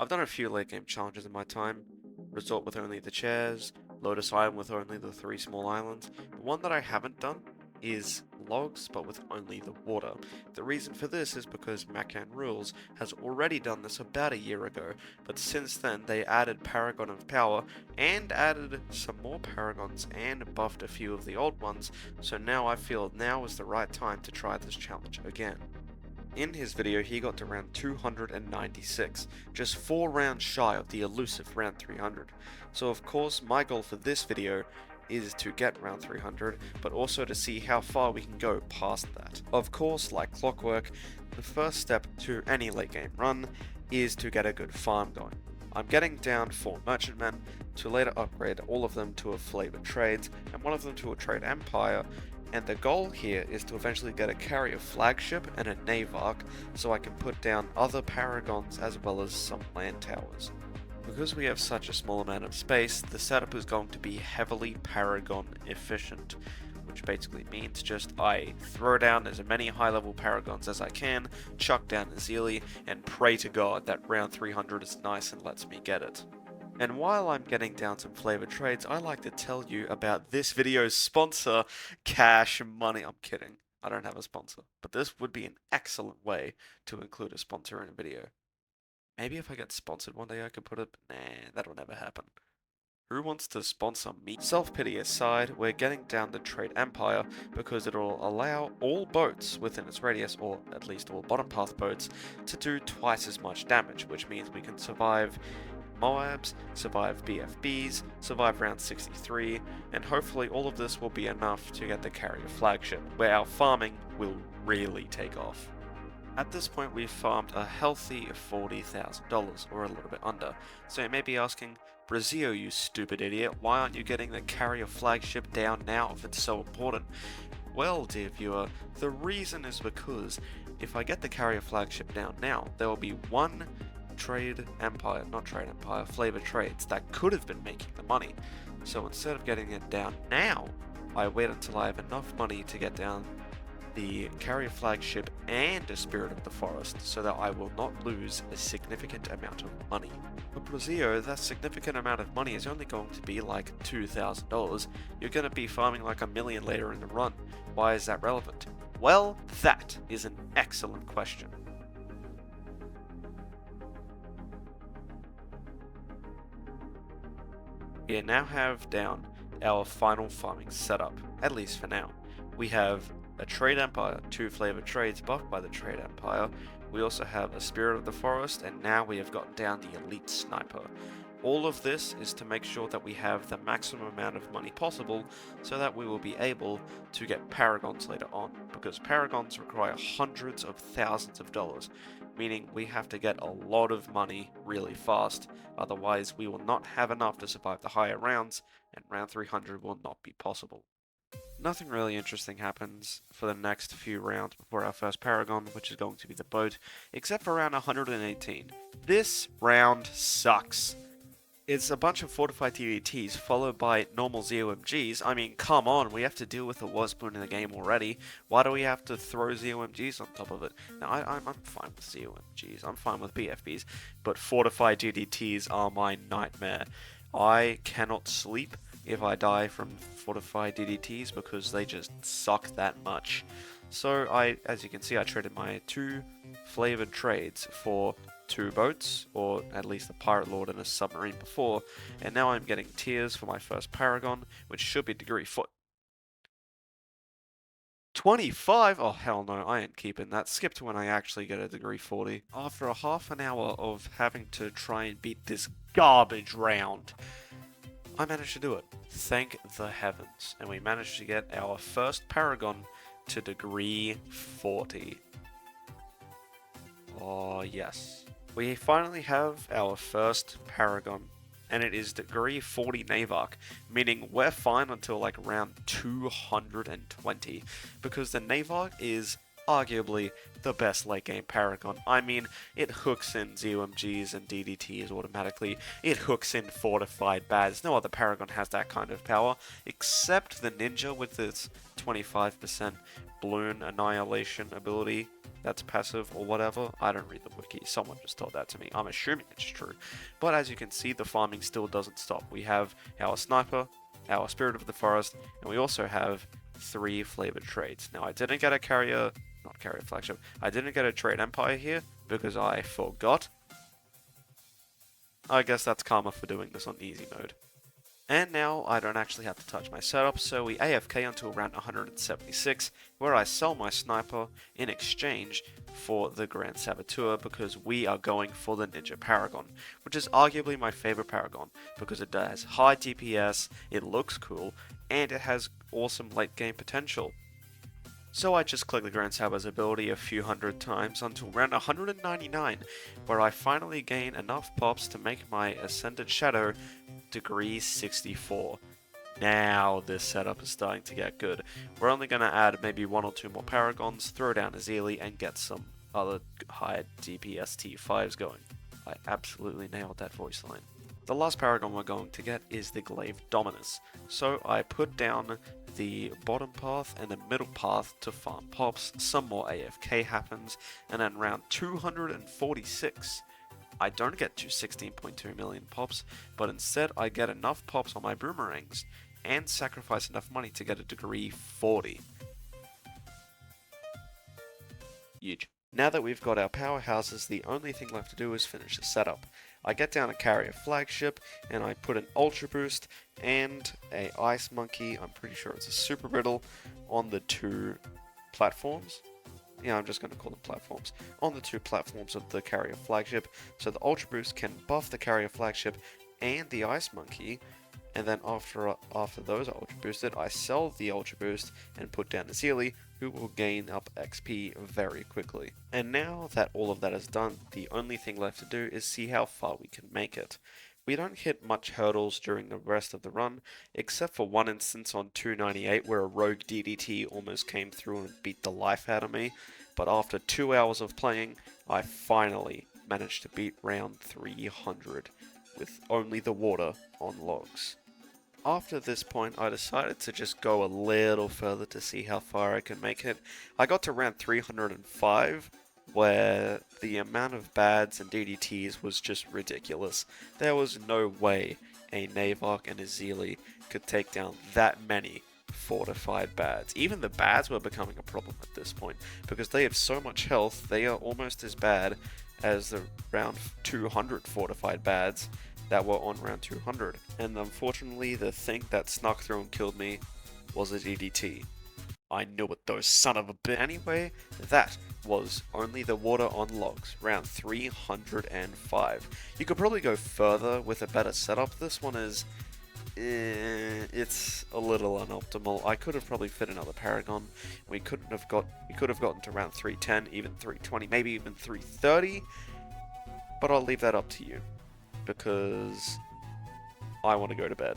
I've done a few late game challenges in my time, Resort with only the chairs, Lotus Island with only the 3 small islands. The one that I haven't done is logs, but with only the water. The reason for this is because Macan Rules has already done this about a year ago, but since then they added Paragon of Power and added some more Paragons and buffed a few of the old ones, so now I feel now is the right time to try this challenge again. In his video, he got to round 296, just 4 rounds shy of the elusive round 300. So of course, my goal for this video is to get round 300, but also to see how far we can go past that. Of course, like clockwork, the first step to any late game run is to get a good farm going. I'm getting down 4 merchantmen to later upgrade all of them to a flavored trades and one of them to a trade empire, and the goal here is to eventually get a carrier flagship and a navarch so I can put down other paragons as well as some land towers. Because we have such a small amount of space, the setup is going to be heavily paragon efficient, which basically means just I throw down as many high level paragons as I can, chuck down a Zealy, and pray to God that round 300 is nice and lets me get it. And while I'm getting down some flavor trades, I like to tell you about this video's sponsor, Cash Money. I'm kidding, I don't have a sponsor, but this would be an excellent way to include a sponsor in a video. Maybe if I get sponsored one day I could put it, nah, that'll never happen. Who wants to sponsor me? Self-pity aside, we're getting down the Trade Empire because it'll allow all boats within its radius, or at least all bottom path boats, to do twice as much damage, which means we can survive Moabs, survive BFBs, survive round 63, and hopefully all of this will be enough to get the carrier flagship, where our farming will really take off. At this point we've farmed a healthy $40,000, or a little bit under, so you may be asking, Brazil, you stupid idiot, why aren't you getting the carrier flagship down now if it's so important? Well, dear viewer, the reason is because if I get the carrier flagship down now, there will be one flavor trades that could have been making the money. So instead of getting it down now, I wait until I have enough money to get down the carrier flagship and a Spirit of the Forest so that I will not lose a significant amount of money. For Brazil, that significant amount of money is only going to be like $2,000. You're going to be farming like $1 million later in the run. Why is that relevant? Well, that is an excellent question. We now have down our final farming setup, at least for now. We have a Trade Empire, 2 flavored trades buffed by the Trade Empire. We also have a Spirit of the Forest, and now we have gotten down the Elite Sniper. All of this is to make sure that we have the maximum amount of money possible so that we will be able to get Paragons later on, because Paragons require hundreds of thousands of dollars, meaning we have to get a lot of money really fast, otherwise we will not have enough to survive the higher rounds, and round 300 will not be possible. Nothing really interesting happens for the next few rounds before our first Paragon, which is going to be the boat, except for round 118. This round sucks. It's a bunch of fortified TDTs followed by normal ZOMGs. I mean, come on, we have to deal with the worst boon in the game already. Why do we have to throw ZOMGs on top of it? Now, I'm fine with ZOMGs, I'm fine with BFBs, but fortified TDTs are my nightmare. I cannot sleep if I die from fortified DDTs because they just suck that much. So as you can see, I traded my 2 flavored trades for 2 boats, or at least a Pirate Lord and a submarine before, and now I'm getting tiers for my first Paragon, which should be degree 25? Oh hell no, I ain't keeping that. Skip to when I actually get a degree 40. After a half an hour of having to try and beat this garbage round, I managed to do it. Thank the heavens. And we managed to get our first Paragon to degree 40. Oh yes. We finally have our first Paragon, and it is degree 40 Navarch, meaning we're fine until like round 220, because the Navarch is arguably the best late game Paragon. I mean, it hooks in ZOMGs and DDTs automatically, it hooks in fortified bads. No other Paragon has that kind of power, except the Ninja with its 25% balloon annihilation ability that's passive or whatever. I don't read the wiki, someone just told that to me. I'm assuming it's true. But as you can see, the farming still doesn't stop. We have our sniper, our spirit of the forest, and we also have 3 flavored traits. Now I didn't get a not carrier flagship, I didn't get a trade empire here because I forgot. I guess that's karma for doing this on easy mode. And now I don't actually have to touch my setup, so we AFK until round 176, where I sell my sniper in exchange for the Grand Saboteur because we are going for the Ninja Paragon, which is arguably my favorite Paragon because it has high DPS, it looks cool, and it has awesome late game potential. So I just click the Grand Saboteur's ability a few hundred times until round 199, where I finally gain enough pops to make my Ascended Shadow degree 64. Now this setup is starting to get good. We're only going to add maybe 1 or 2 more Paragons, throw down a Zeely, and get some other high DPS T5s going. I absolutely nailed that voice line. The last Paragon we're going to get is the Glaive Dominus, so I put down the bottom path and the middle path to farm pops, some more AFK happens, and then round 246, I don't get to 16.2 million pops, but instead I get enough pops on my boomerangs, and sacrifice enough money to get a degree 40. Huge. Now that we've got our powerhouses, the only thing left to do is finish the setup. I get down a carrier flagship, and I put an Ultra Boost and a Ice Monkey, I'm pretty sure it's a Super Brittle, on the 2 platforms. Yeah, I'm just going to call them platforms. On the 2 platforms of the carrier flagship, so the Ultra Boost can buff the carrier flagship and the Ice Monkey, and then after those are Ultra Boosted, I sell the Ultra Boost and put down the Zeely, who will gain up XP very quickly. And now that all of that is done, the only thing left to do is see how far we can make it. We don't hit much hurdles during the rest of the run, except for one instance on 298 where a rogue DDT almost came through and beat the life out of me, but after 2 hours of playing, I finally managed to beat round 300 with only the water on logs. After this point, I decided to just go a little further to see how far I can make it. I got to round 305, where the amount of bads and DDTs was just ridiculous. There was no way a Navok and a Zeely could take down that many fortified bads. Even the bads were becoming a problem at this point, because they have so much health, they are almost as bad as the round 200 fortified bads that were on round 200, and unfortunately the thing that snuck through and killed me was a DDT. I knew it, those son of a bitch. Anyway, that was only the water on logs, round 305. You could probably go further with a better setup. This one is, it's a little unoptimal. I could have probably fit another Paragon. We could have gotten to round 310, even 320, maybe even 330, but I'll leave that up to you, because I want to go to bed.